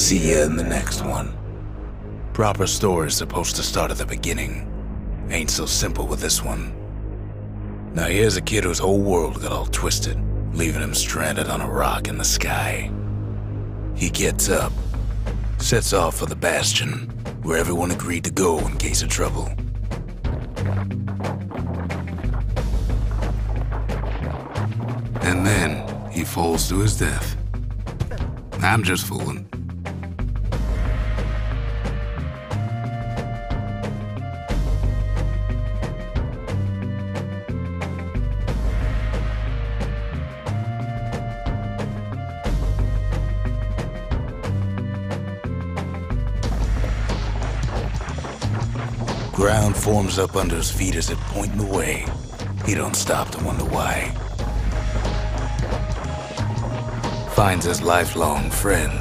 See ya in the next one. Proper story's supposed to start at the beginning. Ain't so simple with this one. Now here's a kid whose whole world got all twisted, leaving him stranded on a rock in the sky. He gets up, sets off for the Bastion, where everyone agreed to go in case of trouble. And then he falls to his death. I'm just fooling. Ground forms up under his feet as it pointing the way. He don't stop to wonder why. Finds his lifelong friend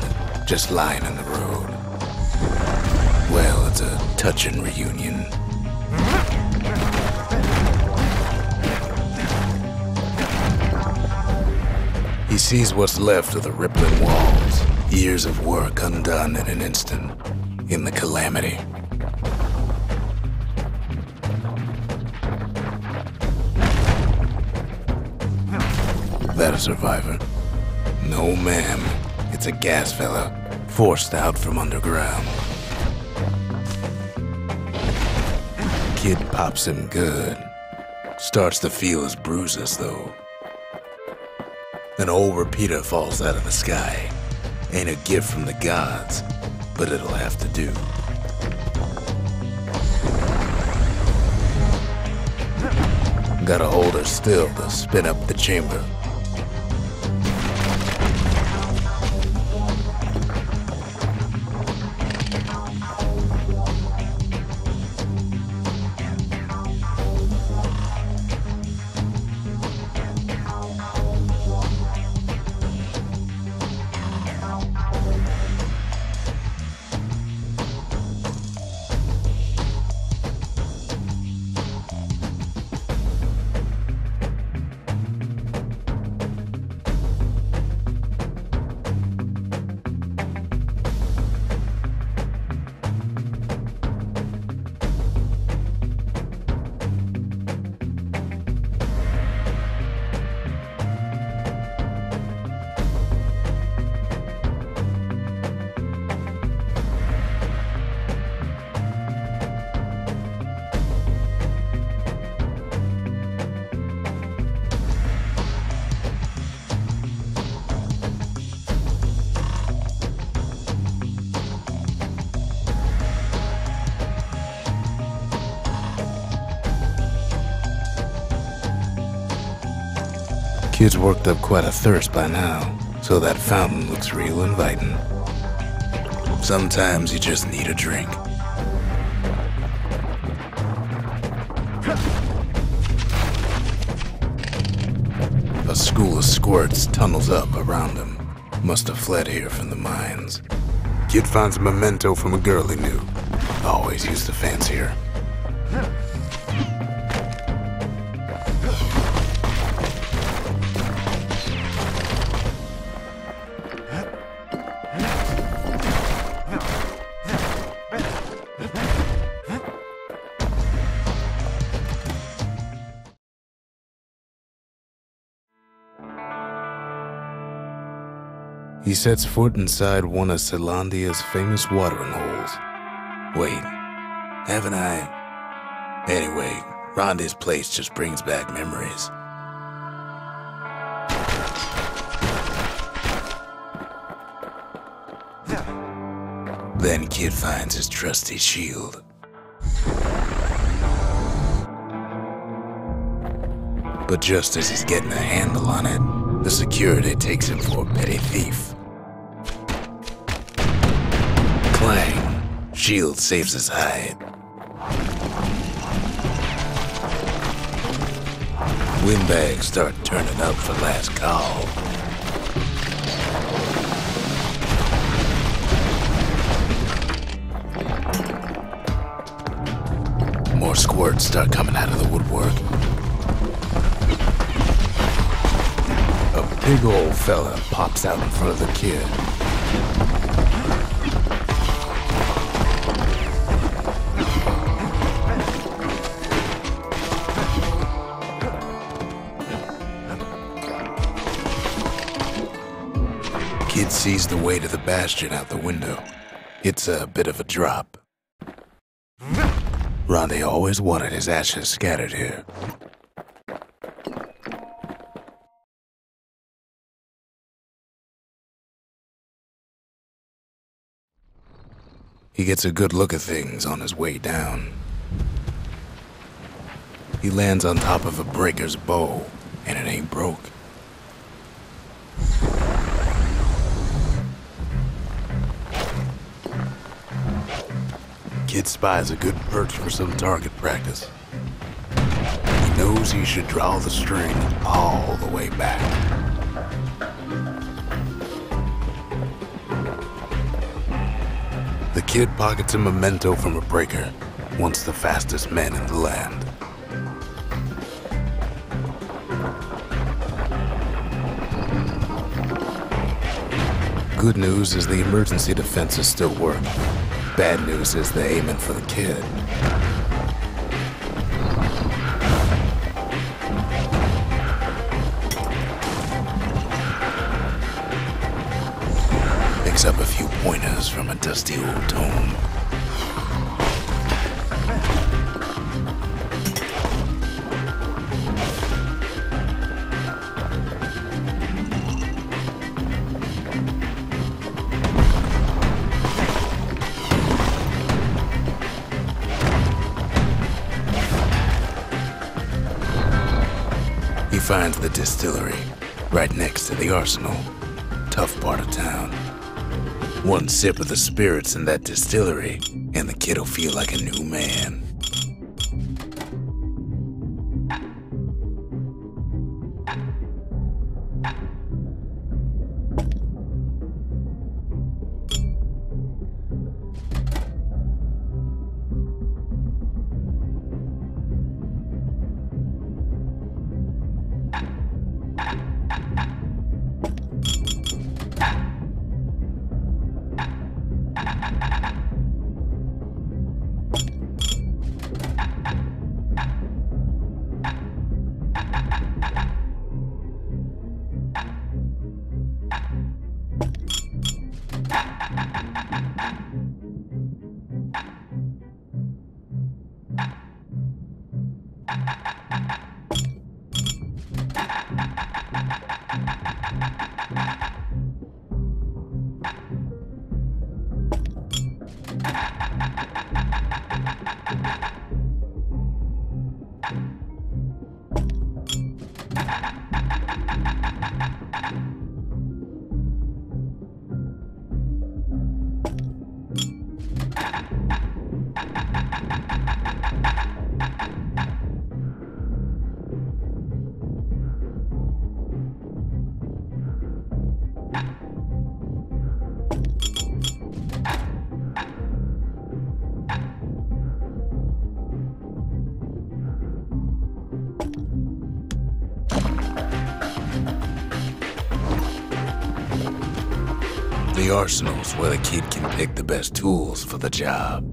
just lying in the road. Well, it's a touching reunion. He sees what's left of the rippling walls, years of work undone in an instant, in the calamity. That a survivor? No, ma'am. It's a gas fella, forced out from underground. Kid pops him good. Starts to feel his bruises, though. An old repeater falls out of the sky. Ain't a gift from the gods, but it'll have to do. Gotta hold her still to spin up the chamber. Kid's worked up quite a thirst by now, so that fountain looks real inviting. Sometimes you just need a drink. A school of squirts tunnels up around him. Must have fled here from the mines. Kid finds a memento from a girl he knew. Always used to fancy her. He sets foot inside one of Celandia's famous watering holes. Wait, haven't I? Anyway, Rhonda's place just brings back memories. Then Kid finds his trusty shield. But just as he's getting a handle on it, the security takes him for a petty thief. Clang. Shield saves his hide. Windbags start turning up for last call. More squirts start coming out of the woodwork. A big old fella pops out in front of the kid. kid sees the way to the Bastion out the window. It's a bit of a drop. Ronde always wanted his ashes scattered here. He gets a good look at things on his way down. He lands on top of a breaker's bow, and it ain't broke. Kid spies a good perch for some target practice. He knows he should draw the string all the way back. The kid pockets a memento from a breaker, once the fastest man in the land. Good news is the emergency defenses still work. Bad news is they're aiming for the kid. Picks up a few pointers from a dusty old tome. He finds the distillery, right next to the arsenal. Tough part of town. One sip of the spirits in that distillery, and the kid'll feel like a new man. The arsenal's where the kid can pick the best tools for the job.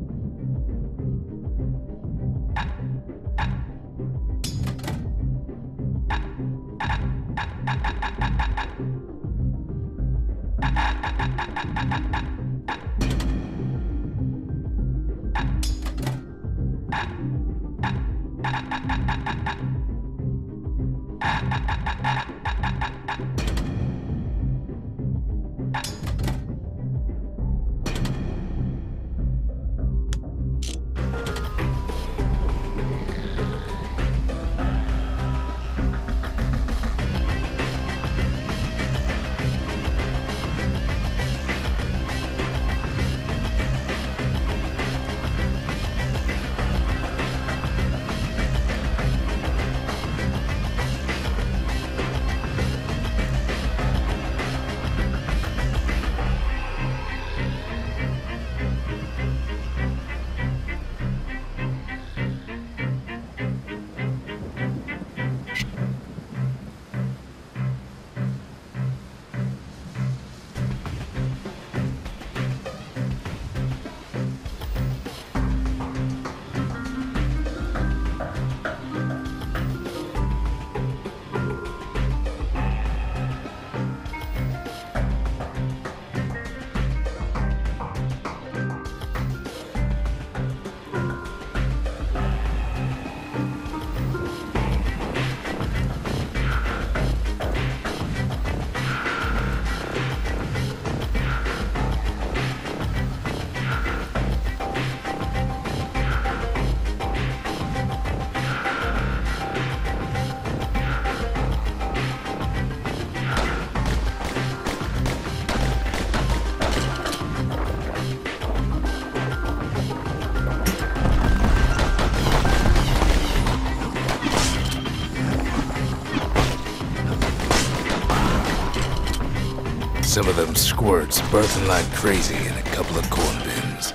Some of them squirts birthing like crazy in a couple of corn bins.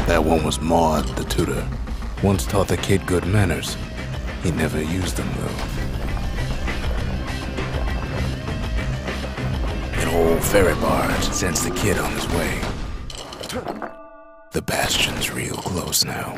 That one was Maud, the tutor. Once taught the kid good manners. He never used them, though. An old ferry barge sends the kid on his way. The Bastion's real close now.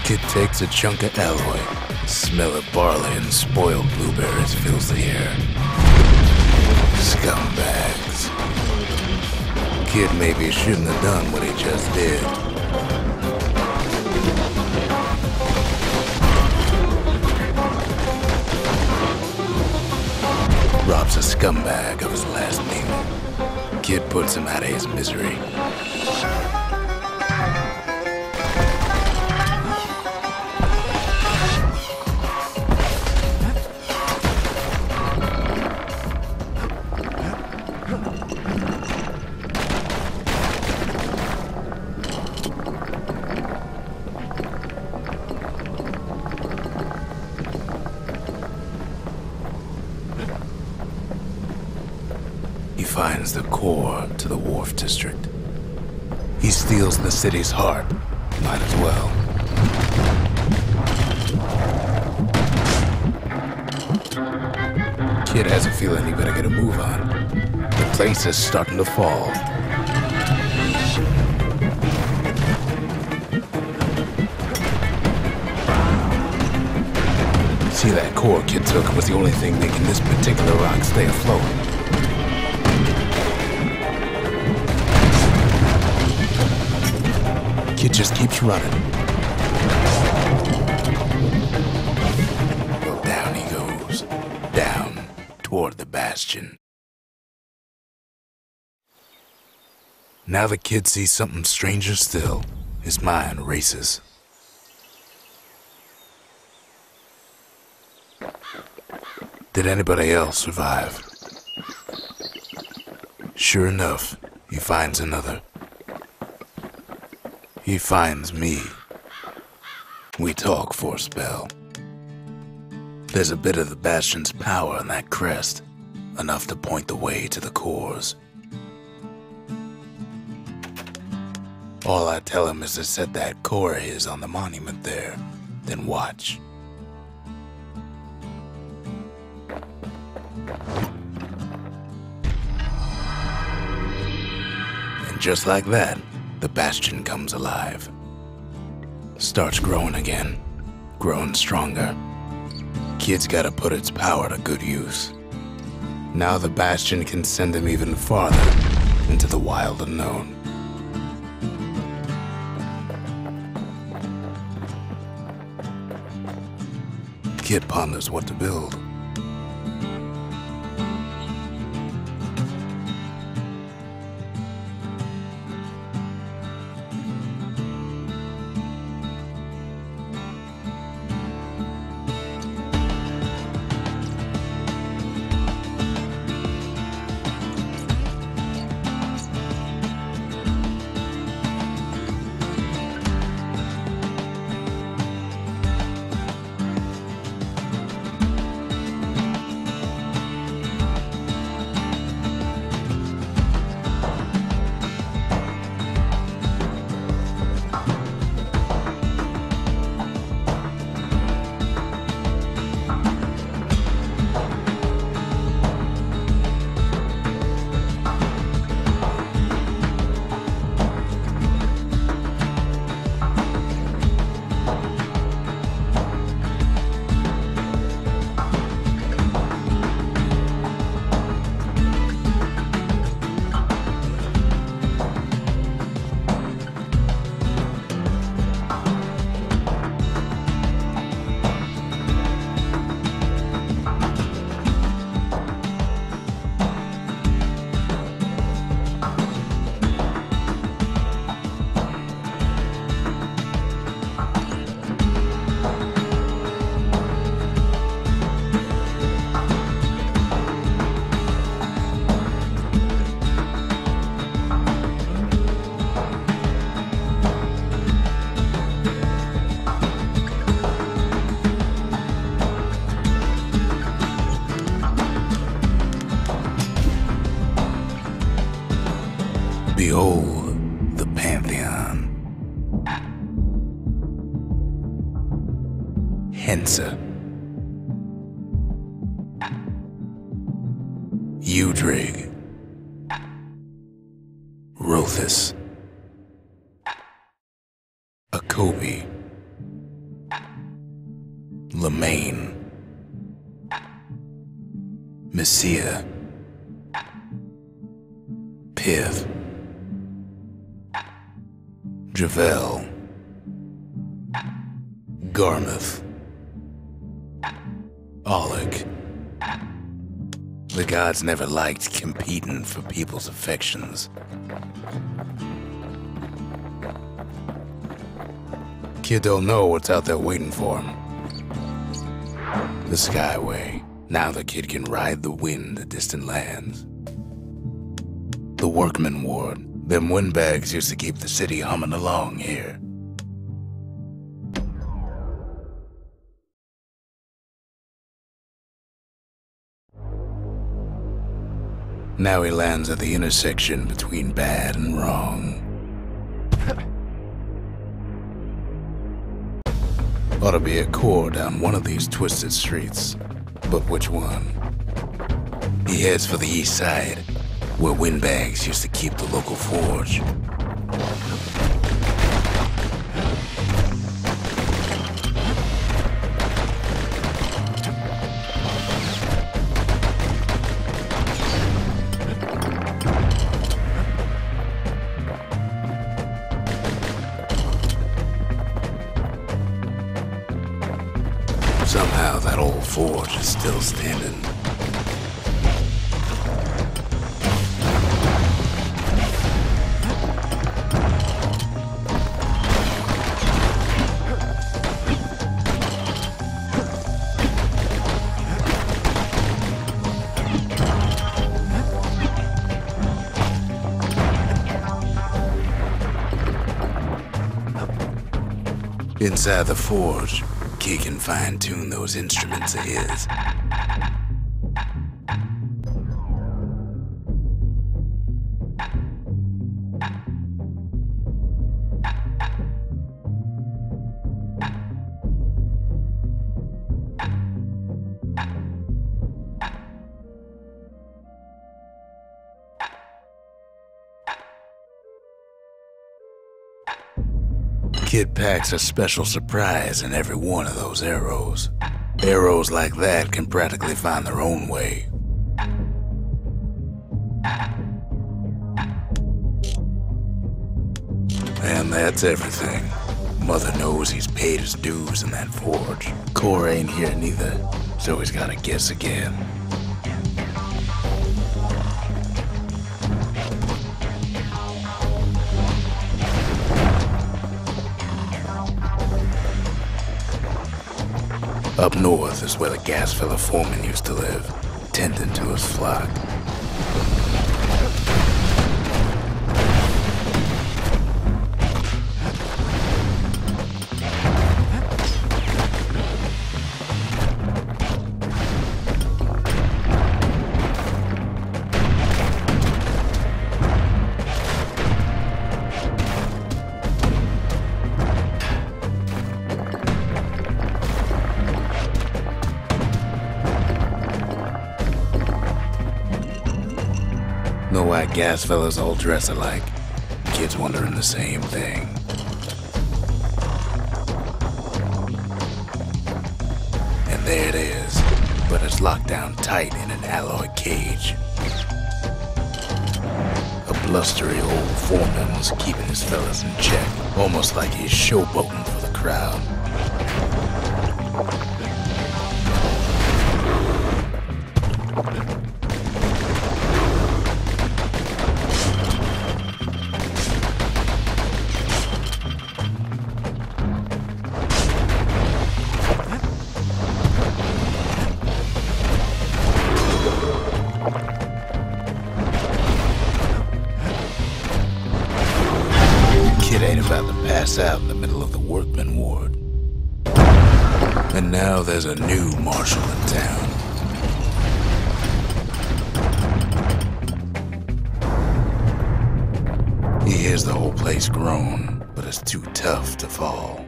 Kid takes a chunk of alloy. Smell of barley and spoiled blueberries fills the air. Scumbags. Kid maybe shouldn't have done what he just did. Robs a scumbag of his last meal. Kid puts him out of his misery. He finds the core to the wharf district. He steals the city's heart. Might as well. Kid has a feeling he better get a move on. The place is starting to fall. See, that core Kid took was the only thing making this particular rock stay afloat. Kid just keeps running. Well, down he goes. Down toward the Bastion. Now the kid sees something stranger still. His mind races. Did anybody else survive? Sure enough, he finds another. He finds me. We talk for a spell. There's a bit of the Bastion's power in that crest, enough to point the way to the cores. All I tell him is to set that core of his on the monument there, then watch. And just like that, the Bastion comes alive. Starts growing again, growing stronger. Kid's gotta put its power to good use. Now the Bastion can send him even farther into the wild unknown. Kid ponders what to build. Hensa, Udrig, Rothus, Akobi, Lemaine, Messia, Piv, Javel, Garmouth, Oleg. The gods never liked competing for people's affections. Kid don't know what's out there waiting for him. The Skyway. Now the kid can ride the wind to distant lands. The Workman Ward. Them windbags used to keep the city humming along here. Now he lands at the intersection between bad and wrong. Ought to be a core down one of these twisted streets, but which one? He heads for the east side, where windbags used to keep the local forge. Somehow that old forge is still standing. Inside the forge, he can fine-tune those instruments of his. Kid packs a special surprise in every one of those arrows. Arrows like that can practically find their own way. And that's everything. Mother knows he's paid his dues in that forge. Core ain't here neither, so he's gotta guess again. Up north is where the gas fella foreman used to live, tending to his flock. Know why gas fellas all dress alike? Kids wondering the same thing. And there it is, but it's locked down tight in an alloy cage. A blustery old foreman's keeping his fellas in check, almost like he's showboating for the crowd. Kid ain't about to pass out in the middle of the Workman Ward. And now there's a new marshal in town. He hears the whole place groan, but it's too tough to fall.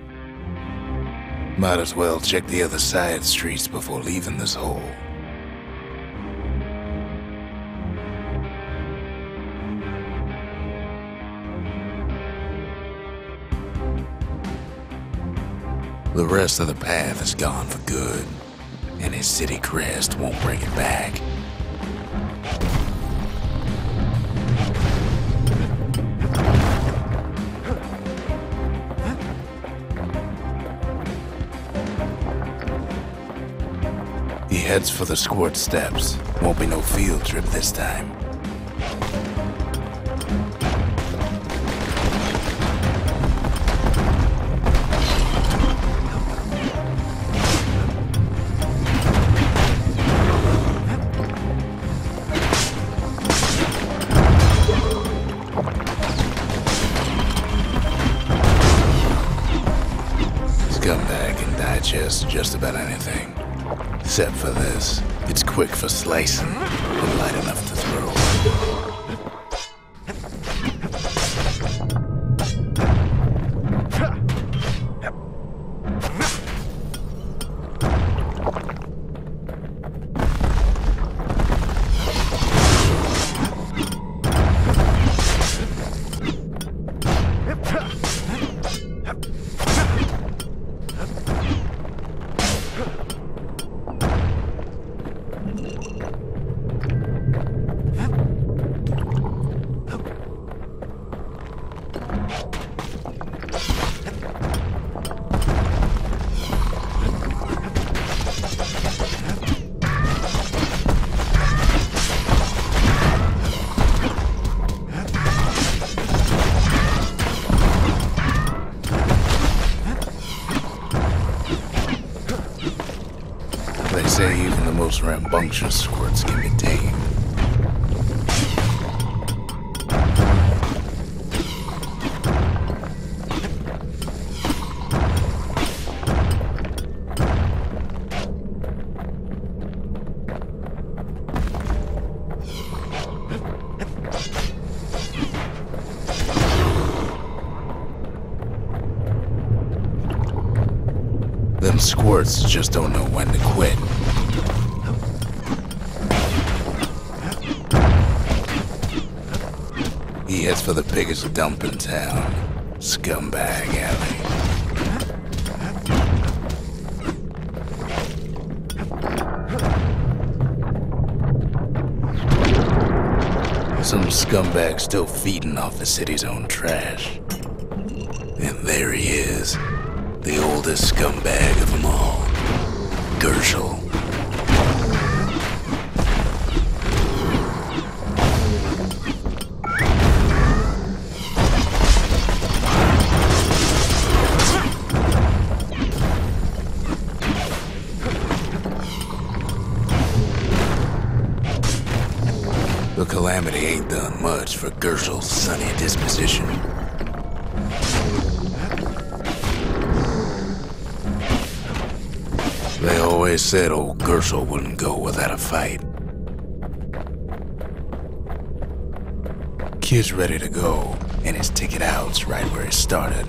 Might as well check the other side streets before leaving this hole. The rest of the path is gone for good, and his city crest won't bring it back. He heads for the squirt steps. Won't be no field trip this time. Scumbag can digest just about anything. Except for this. It's quick for slicing and light enough to throw. They say even the most rambunctious squirts can be tamed. Them squirts just don't know when to quit. He heads for the biggest dump in town, Scumbag Alley. Some scumbag still feeding off the city's own trash. And there he is, the oldest scumbag of them all, Gershel. The calamity ain't done much for Gershel's sunny disposition. They always said old Gershel wouldn't go without a fight. Kid's ready to go, and his ticket out's right where it started.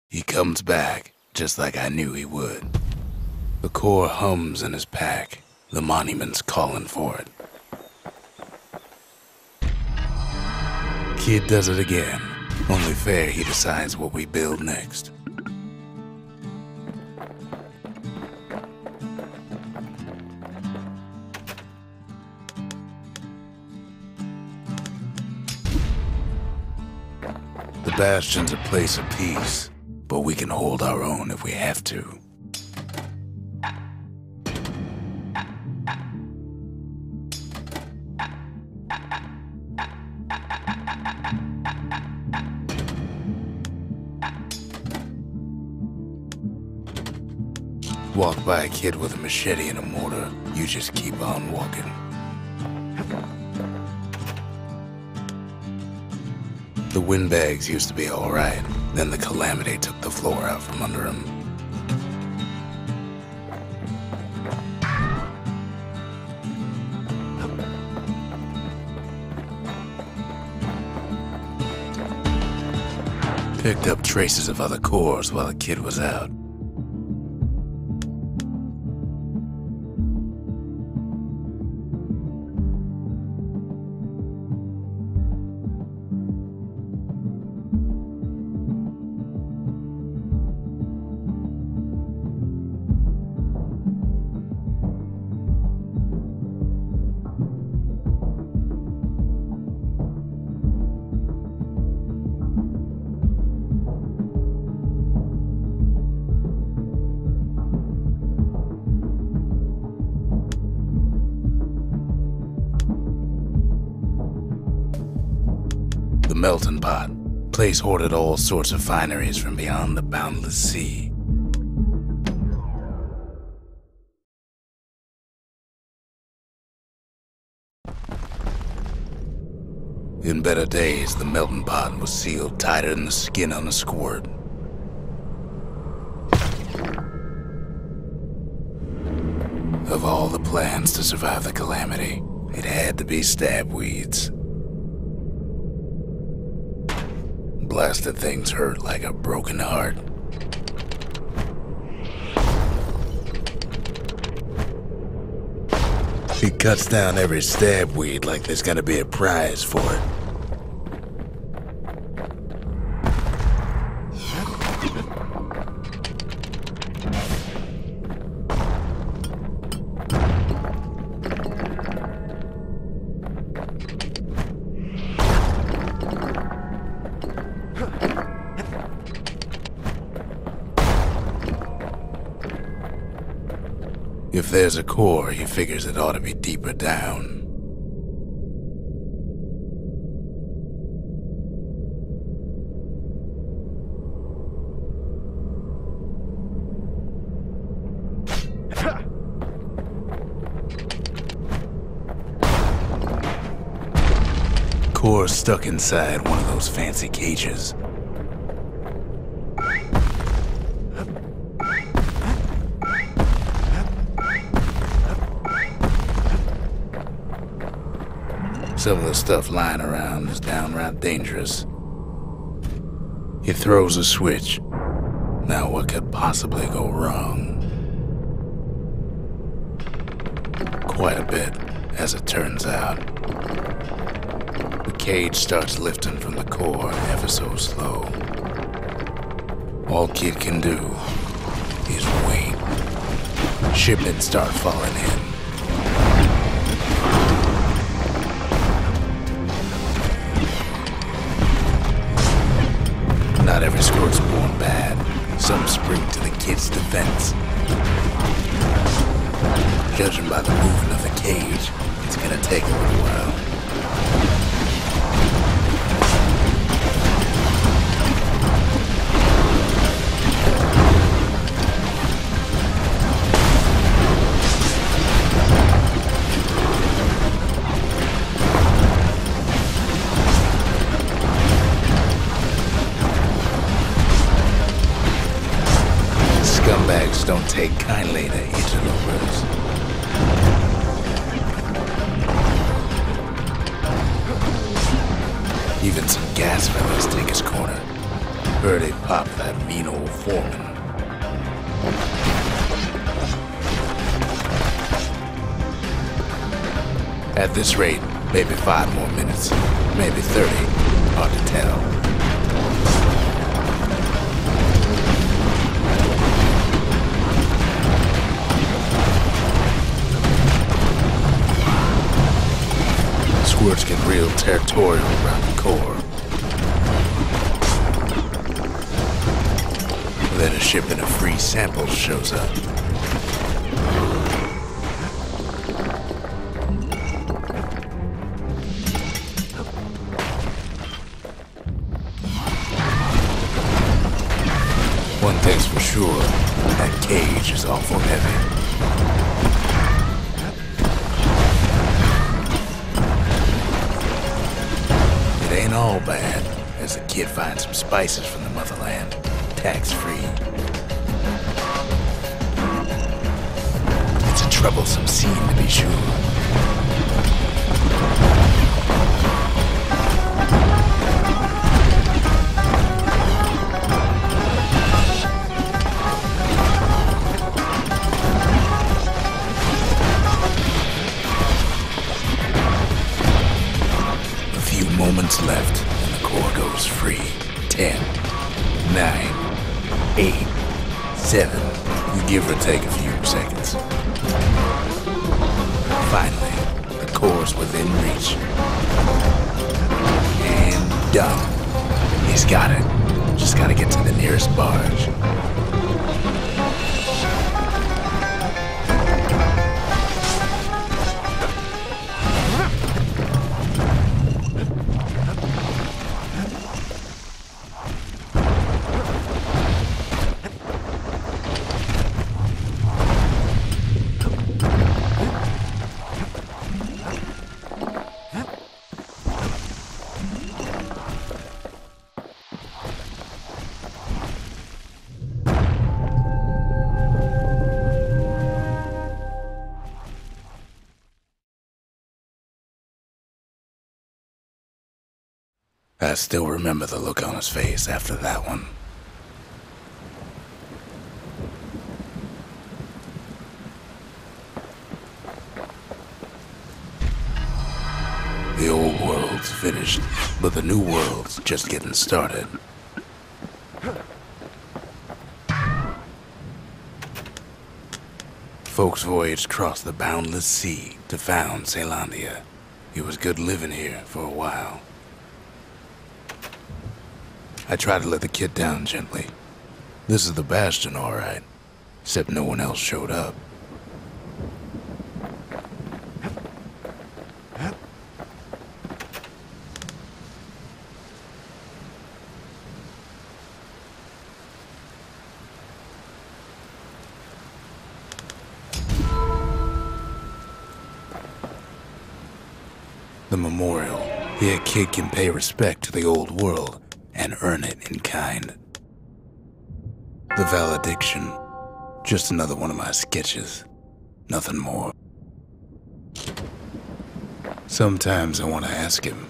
He comes back, just like I knew he would. The core hums in his pack. The monument's calling for it. Kid does it again. Only fair he decides what we build next. The Bastion's a place of peace, but we can hold our own if we have to. Walk by a kid with a machete and a mortar, you just keep on walking. The windbags used to be alright, then the calamity took the floor out from under him. Picked up traces of other cores while the kid was out. The melting pot, place hoarded all sorts of fineries from beyond the boundless sea. In better days, the melting pot was sealed tighter than the skin on a squirt. Of all the plans to survive the calamity, it had to be stabweeds. Blasted things hurt like a broken heart. He cuts down every stabweed like there's gonna be a prize for it. If there's a core, he figures it ought to be deeper down. Core stuck inside one of those fancy cages. Some of the stuff lying around is downright dangerous. He throws a switch. Now what could possibly go wrong? Quite a bit, as it turns out. The cage starts lifting from the core ever so slow. All Kid can do is wait. Shipments start falling in. Not every squirt's born bad. Some spring to the kid's defense. Judging by the movement of the cage, it's gonna take a little while. Scumbags don't take kindly to interlopers. Even some gas fellas take his corner. Heard he popped that mean old foreman. At this rate, maybe 5 more minutes, maybe 30, hard to tell. Squirts get real territorial around the core. Then a shipment of free samples shows up. One thing's for sure, that cage is awful heavy. It ain't all bad, as the kid finds some spices from the motherland, tax-free. It's a troublesome scene, to be sure. few moments left, and the core goes free. 10, 9, 8, 7. You give or take a few seconds. Finally, the core's within reach. And done. He's got it. Just gotta get to the nearest barge. I still remember the look on his face after that one. The old world's finished, but the new world's just getting started. Folks voyaged across the boundless sea to found Caelondia. It was good living here for a while. I tried to let the kid down gently. This is the Bastion, all right. Except no one else showed up. The memorial. Here a kid can pay respect to the old world and earn it in kind. The valediction. Just another one of my sketches. Nothing more. Sometimes I want to ask him,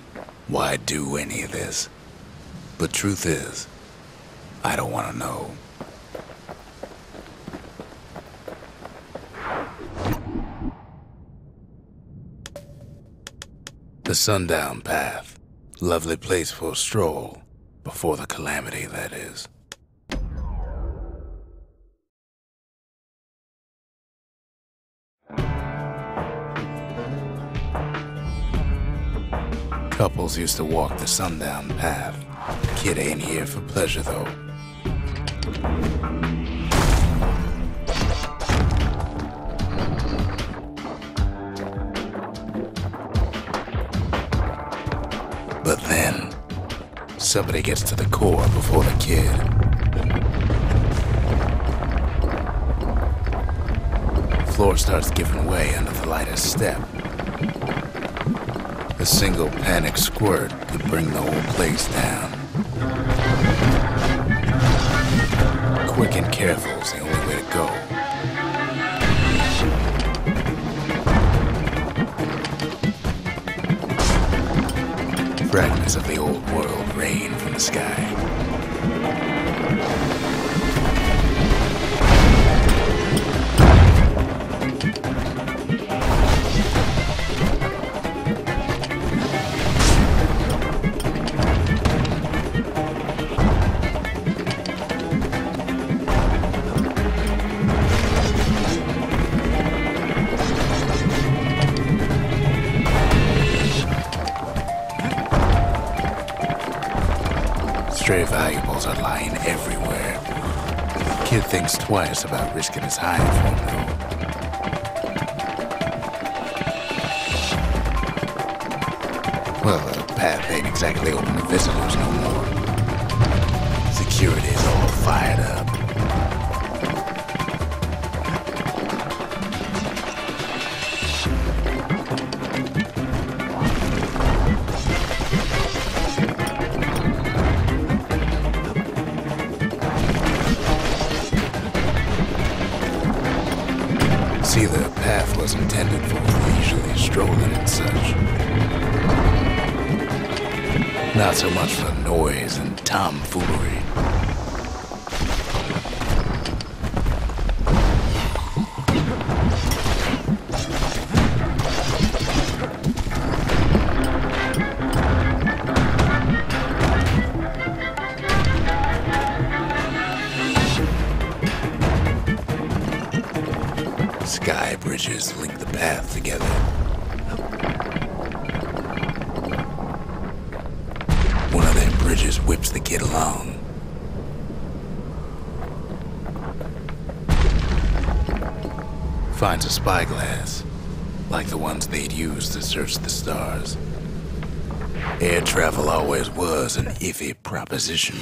why do any of this? But truth is, I don't want to know. The Sundown Path. Lovely place for a stroll. Before the calamity, that is. Couples used to walk the Sundown Path. Kid ain't here for pleasure, though. But then, somebody gets to the core before the kid. The floor starts giving way under the lightest step. A single panic squirt could bring the whole place down. Quick and careful is the only way to go. Fragments of the old world rain from the sky. Stray valuables are lying everywhere. The kid thinks twice about risking his hide for him, though. Well, the path ain't exactly open to visitors no more. Security's all fired up. See, the path was intended for leisurely strolling and such. Not so much for noise and tomfoolery. bridges link the path together. One of them bridges whips the kid along. Finds a spyglass, like the ones they'd used to search the stars. Air travel always was an iffy proposition.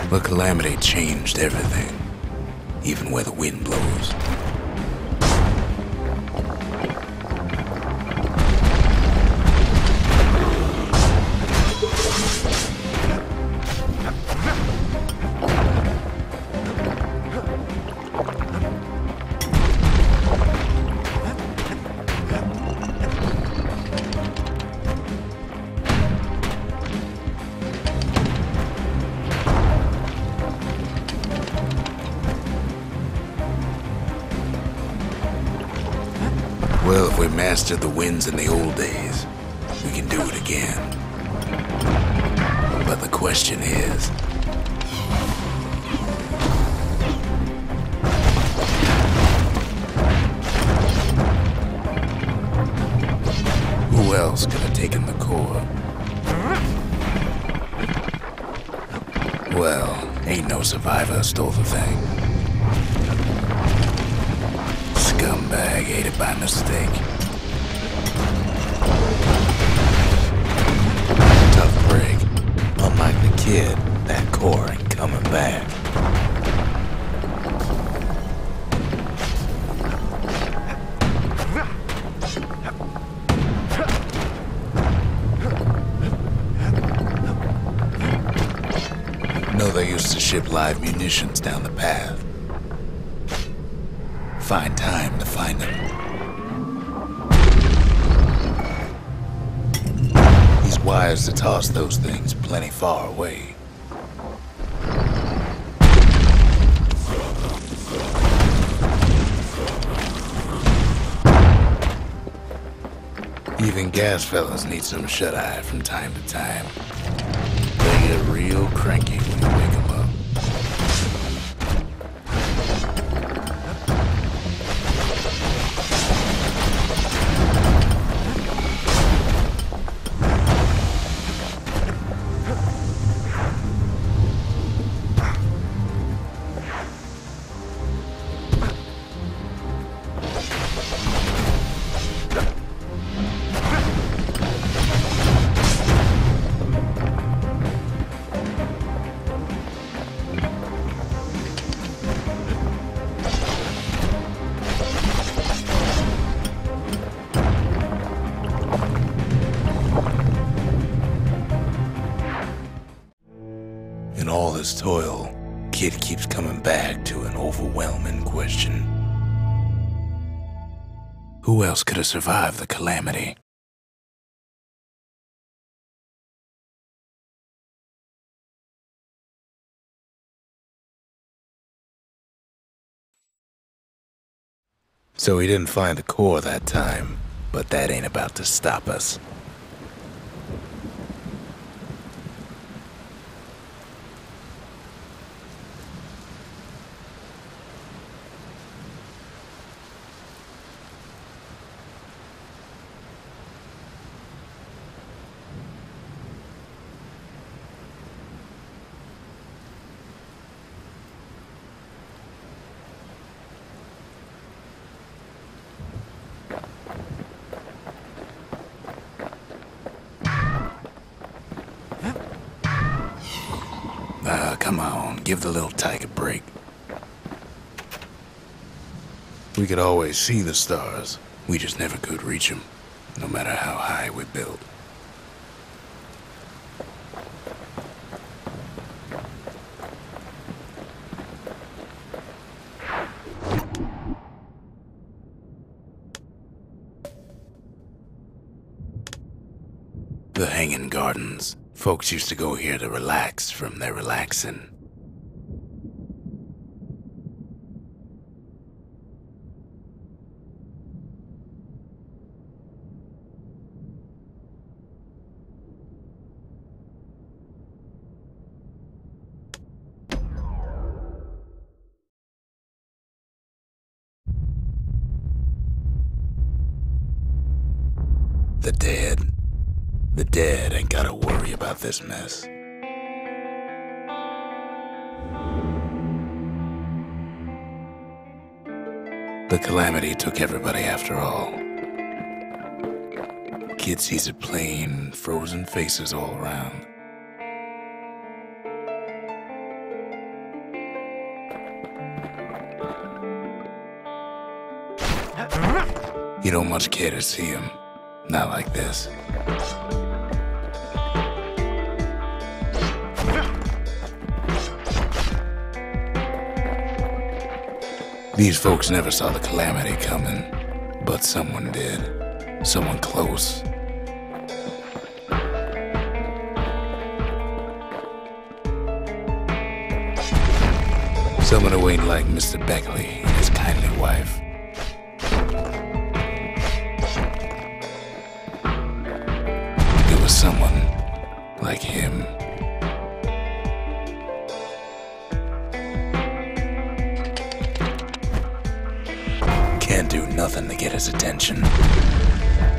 The calamity changed everything, even where the wind blows. Well, if we mastered the winds in the old days, we can do it again. But the question is, who else could have taken the core? Well, ain't no survivor stole the thing. Scumbag ate it by mistake. Tough break. Unlike the kid, that core ain't coming back. No, they used to ship live munitions down the path. Find time to find them. He's wise to toss those things plenty far away. Even gas fellas need some shut-eye from time to time. They get real cranky when you wake them up. In all this toil, Kid keeps coming back to an overwhelming question. Who else could have survived the calamity? So he didn't find the core that time, but that ain't about to stop us. Come on, give the little tyke a break. We could always see the stars. We just never could reach them, no matter how high we built. The Hanging Gardens. Folks used to go here to relax from their relaxing. The dead. The dead ain't gotta worry about this mess. The calamity took everybody after all. Kid sees it plain, frozen faces all around. You don't much care to see him. Not like this. These folks never saw the calamity coming, but someone did. Someone close. Someone who ain't like Mr. Beckley and his kindly wife. It was someone like him. Can't do nothing to get his attention.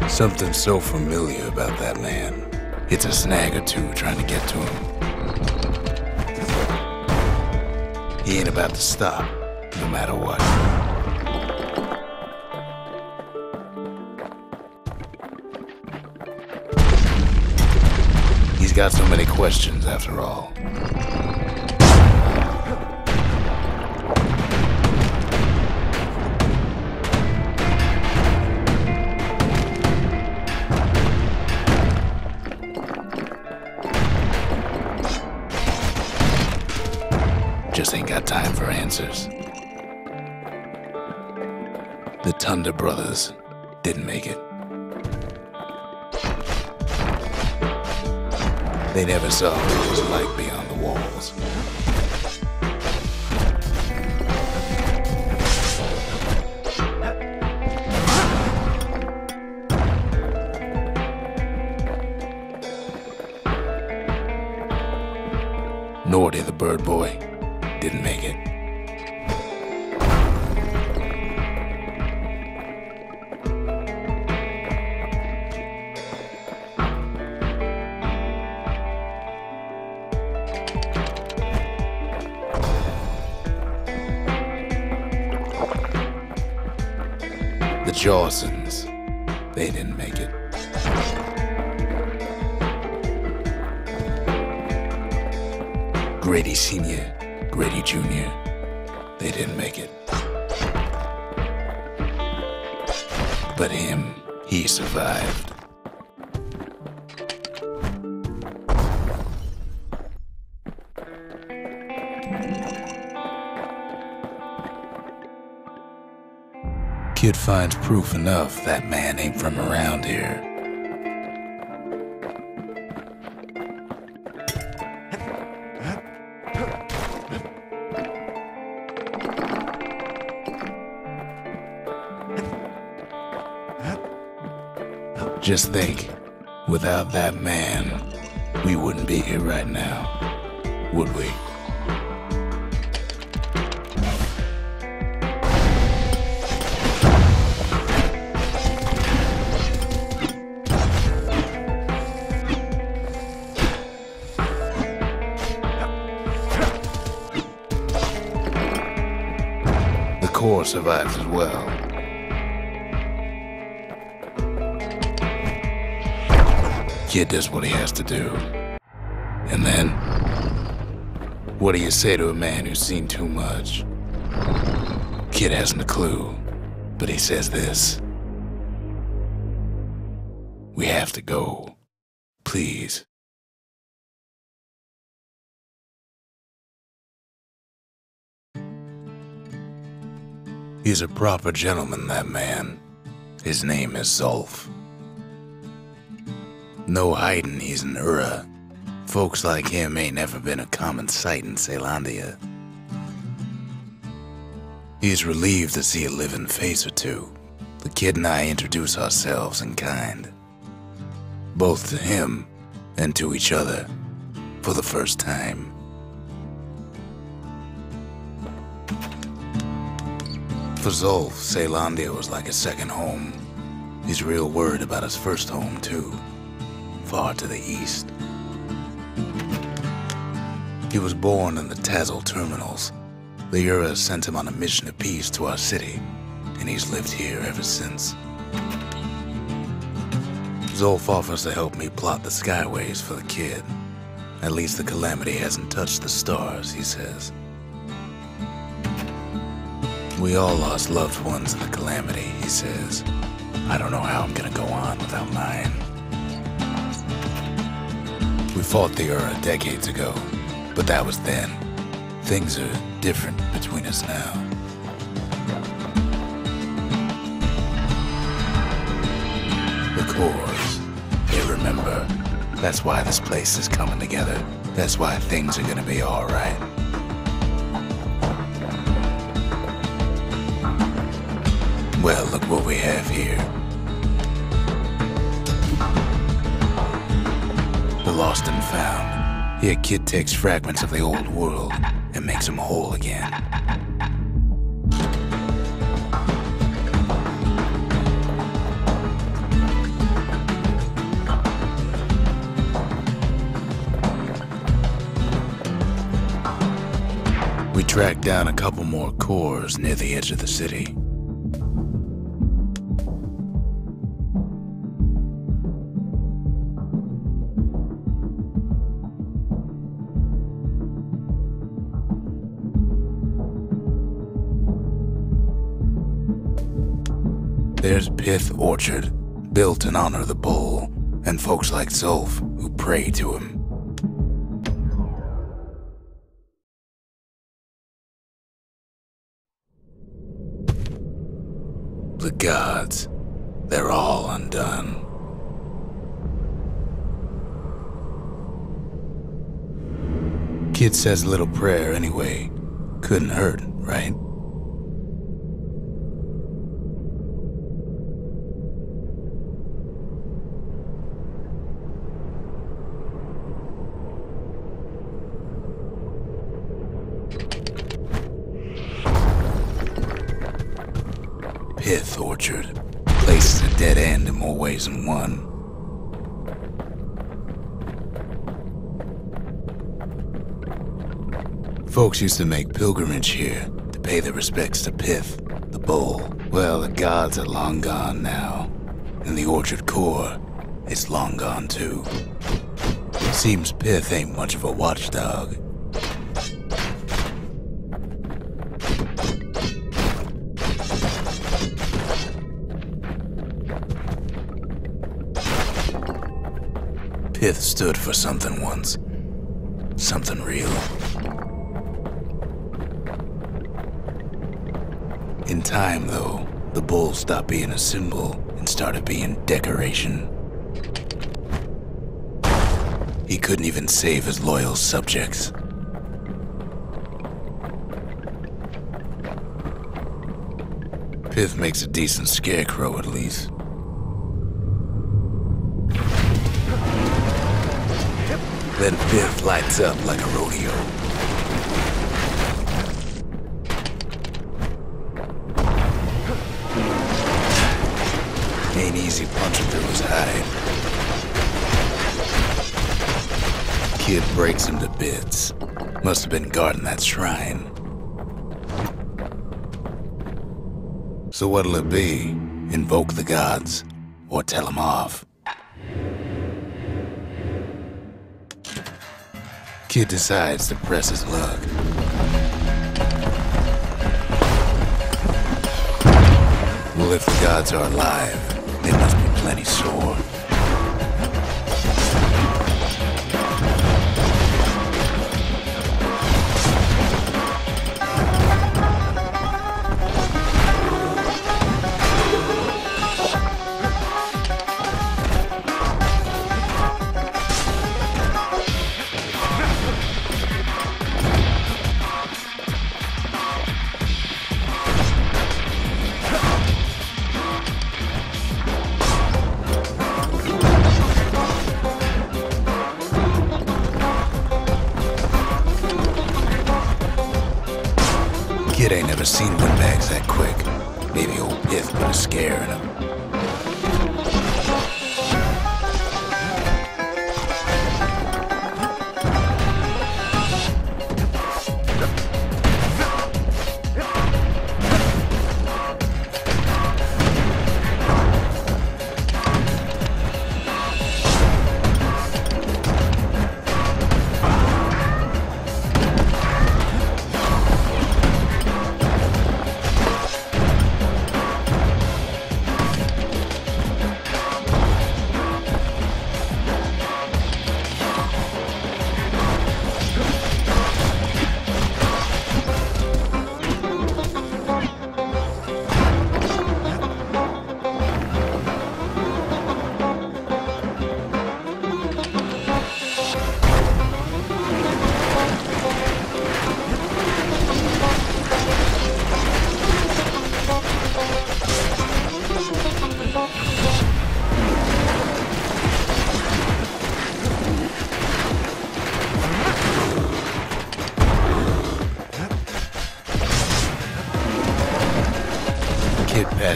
Something so familiar about that man. It's a snag or two trying to get to him. He ain't about to stop, no matter what. He's got so many questions after all. Just ain't got time for answers. The Thunder brothers didn't make it. They never saw what it was like beyond the walls. Nor did the bird boy. Didn't make it. The Jawsons, they didn't make it. Grady Sr., Grady Jr., they didn't make it. But him, he survived. Kid finds proof enough that man ain't from around here. Just think, without that man, we wouldn't be here right now, would we? The core survives as well. Kid does what he has to do. And then, what do you say to a man who's seen too much? Kid hasn't a clue, but he says this. We have to go. Please. He's a proper gentleman, that man. His name is Zolf. No hiding he's an Ura. Folks like him ain't never been a common sight in Caelondia. He's relieved to see a living face or two. The kid and I introduce ourselves in kind. Both to him and to each other for the first time. For Zolf, Caelondia was like a second home. He's real worried about his first home, too, far to the east. He was born in the Tazzle terminals. The Ura sent him on a mission of peace to our city, and he's lived here ever since. Zolf offers to help me plot the skyways for the kid. At least the calamity hasn't touched the stars, he says. We all lost loved ones in the calamity, he says. I don't know how I'm gonna go on without mine. We fought the Ura decades ago, but that was then. Things are different between us now. The cores, they remember. That's why this place is coming together. That's why things are gonna be all right. Well, look what we have here. The lost and found. Here, kid takes fragments of the old world and makes them whole again. We tracked down a couple more cores near the edge of the city. There's Pith Orchard, built in honor of the bull, and folks like Zolf who pray to him. The gods, they're all undone. Kid says a little prayer anyway. Couldn't hurt, right? Pith Orchard. Place is a dead end in more ways than one. Folks used to make pilgrimage here to pay their respects to Pith, the bull. Well, the gods are long gone now, and the orchard core is long gone too. Seems Pith ain't much of a watchdog. Pith stood for something once. Something real. In time, though, the bull stopped being a symbol and started being decoration. He couldn't even save his loyal subjects. Pith makes a decent scarecrow, at least. Then Pith lights up like a rodeo. Ain't easy punching through his hide. Kid breaks him to bits. Must have been guarding that shrine. So what'll it be? Invoke the gods, or tell them off? Kid decides to press his luck. Well, if the gods are alive, they must be plenty sore. Kid ain't never seen windbags that quick. Maybe old Pith put a scare in him.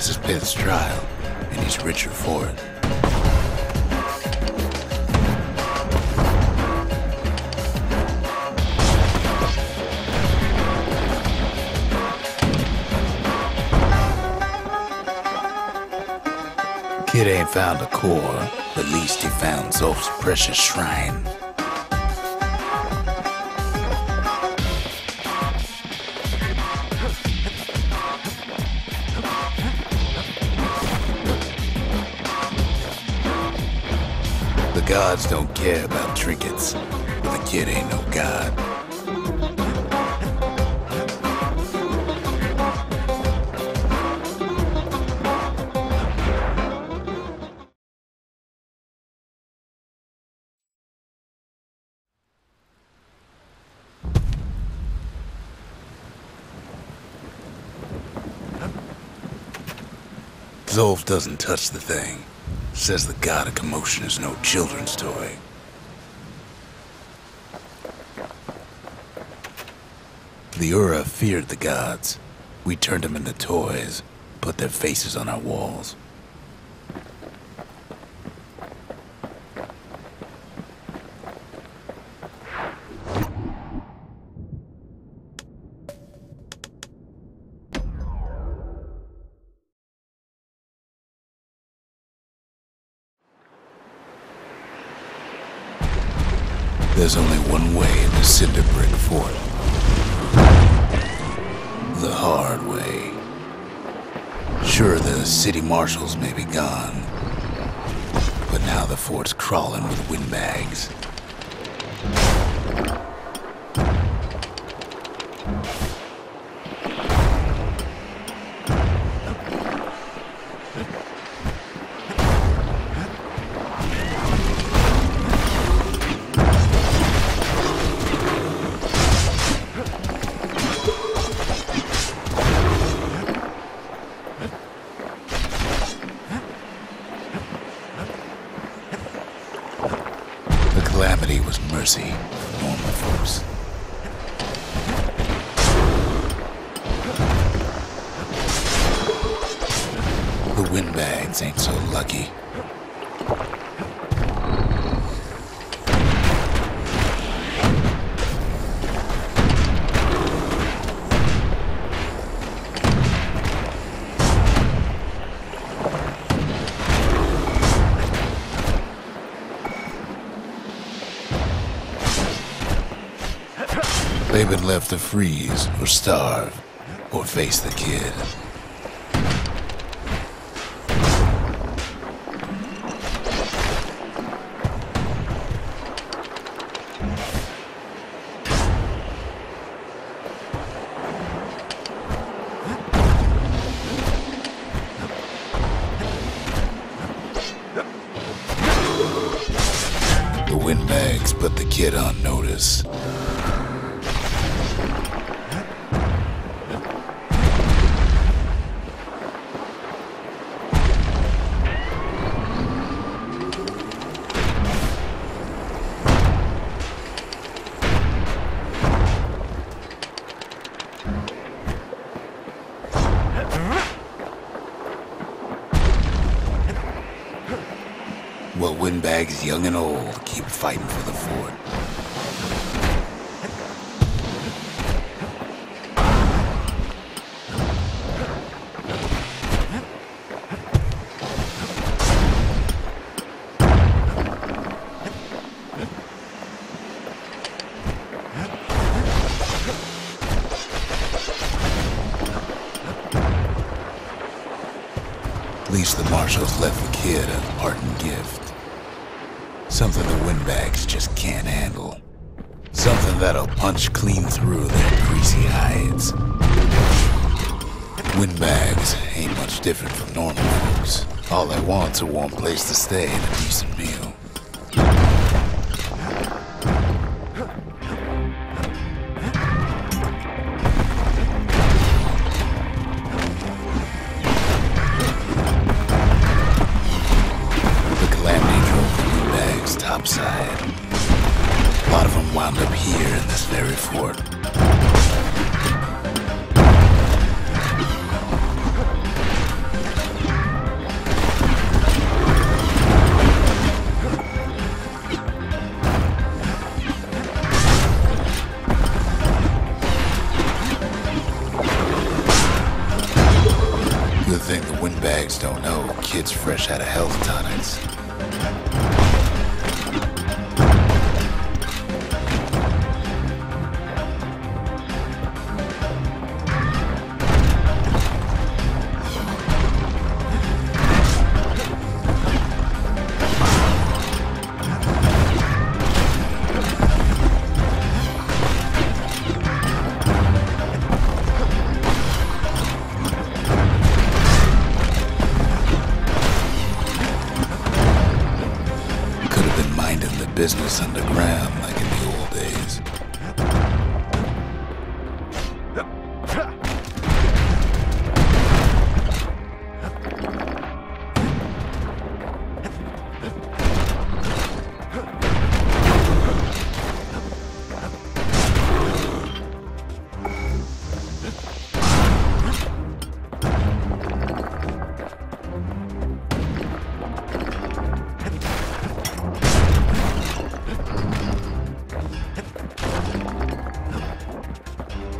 prices pay his trial, and he's richer for it. Kid ain't found a core, at least he found Zolf's precious shrine. The gods don't care about trinkets, but the kid ain't no god. Zolf doesn't touch the thing. Says the god of commotion is no children's toy. The Ura feared the gods. We turned them into toys, put their faces on our walls. There's only one way into Cinderbrick Fort. The hard way. Sure, the city marshals may be gone, but now the fort's crawling with windbags. Calamity was mercy for normal folks. The windbags ain't so lucky. They've been left to freeze or starve or face the kid. The windbags put the kid on notice. Well, windbags young and old keep fighting for the fort. At least the marshals left the kid a parting gift. Something the windbags just can't handle. Something that'll punch clean through their greasy hides. Windbags ain't much different from normal folks. All they want's a warm place to stay and a decent meal. Topside. A lot of them wound up here in this very fort. don't know, kid's fresh out of health tonics. Business underground like in the old days.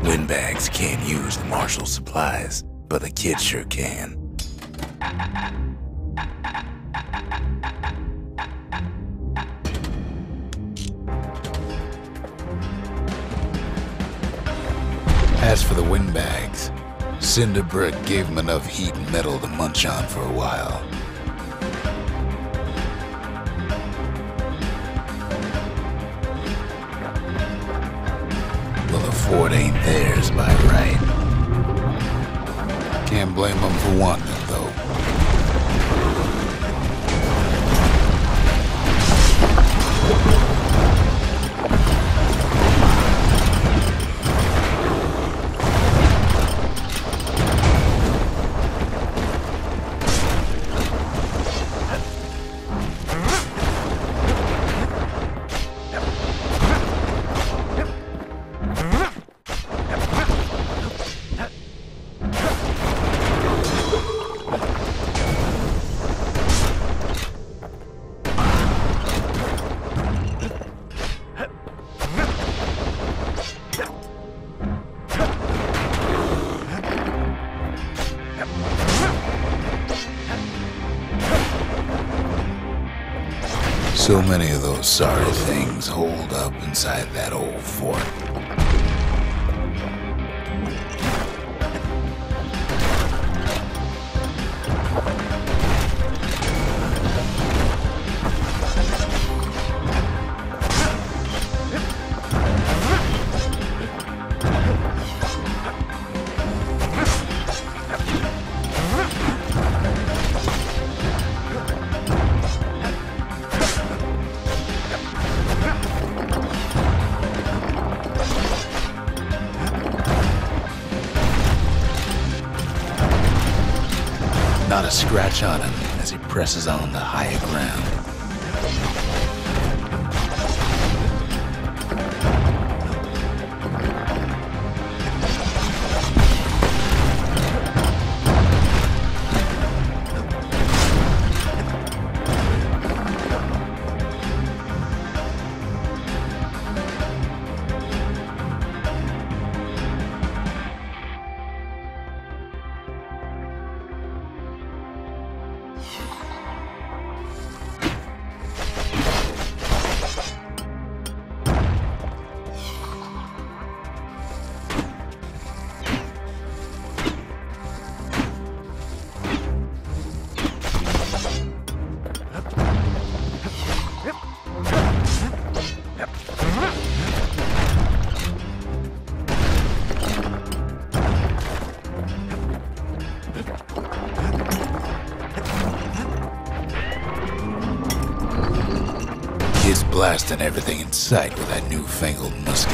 Windbags can't use the marshal supplies, but the kid sure can. As for the windbags, Cinderbrick gave him enough heat and metal to munch on for a while. Well, the fort ain't theirs by right. Can't blame them for wanting it, though. So many of those sorry things holed up inside that old fort. Not a scratch on him as he presses on the higher ground. Kid's blasting everything in sight with that newfangled musket.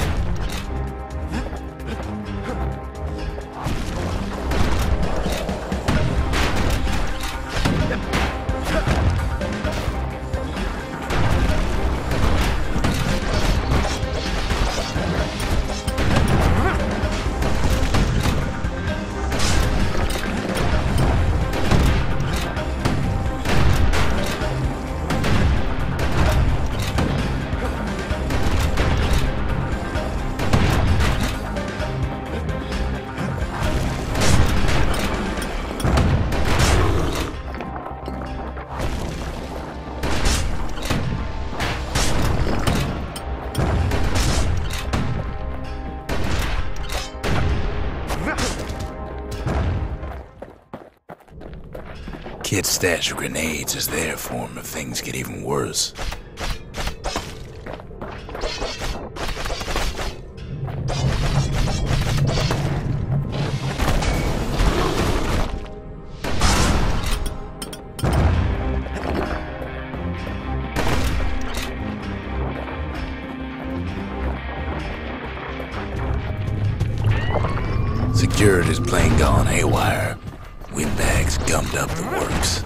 stash of grenades is there for him if things get even worse. Security's plane gone haywire. Windbags gummed up the works.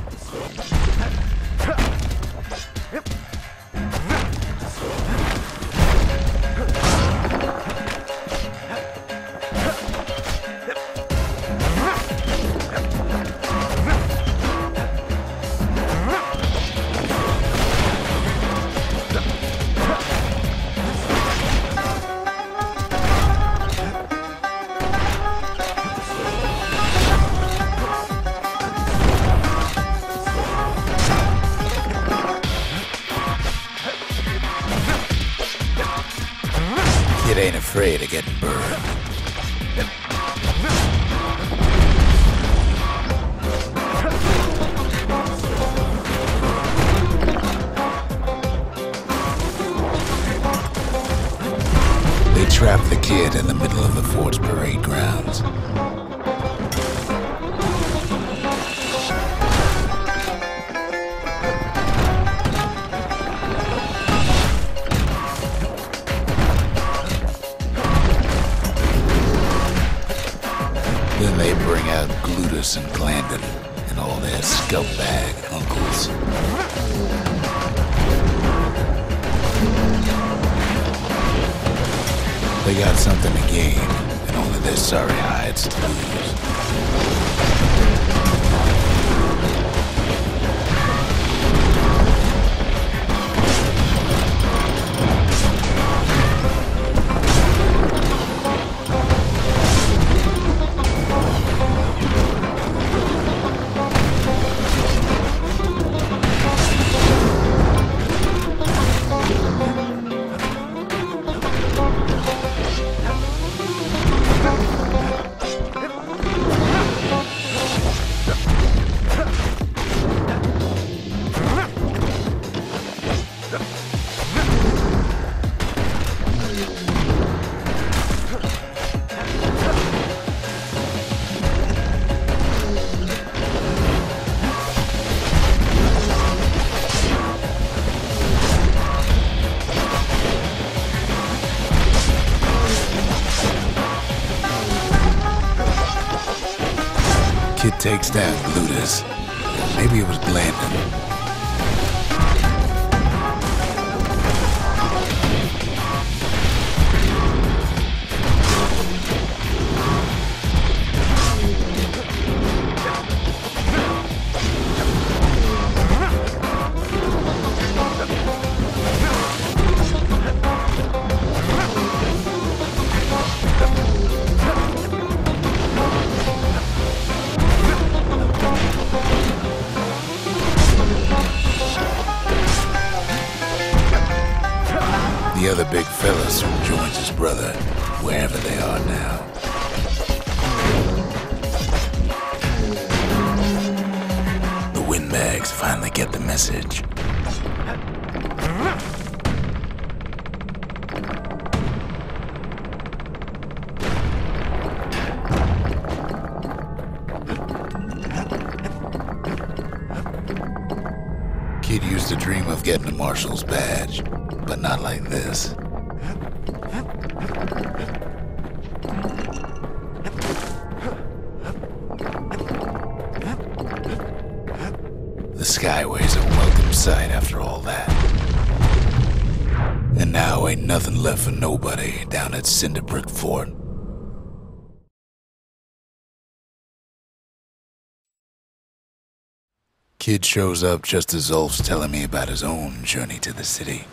Kid ain't afraid of getting burned. They trapped the kid in the middle of the fort's parade grounds. Then they bring out Glutus and Glandon and all their scumbag uncles. They got something to gain, and only their sorry hides to lose. Kid takes down Glutus. Maybe it was Glandon. The other big fella soon joins his brother, wherever they are now. The windbags finally get the message. Kid used to dream of getting a marshal's badge, but not like this. The Skyway's a welcome sight after all that. And now ain't nothing left for nobody down at Cinderbrick Fort. Kid shows up just as Ulf's telling me about his own journey to the city.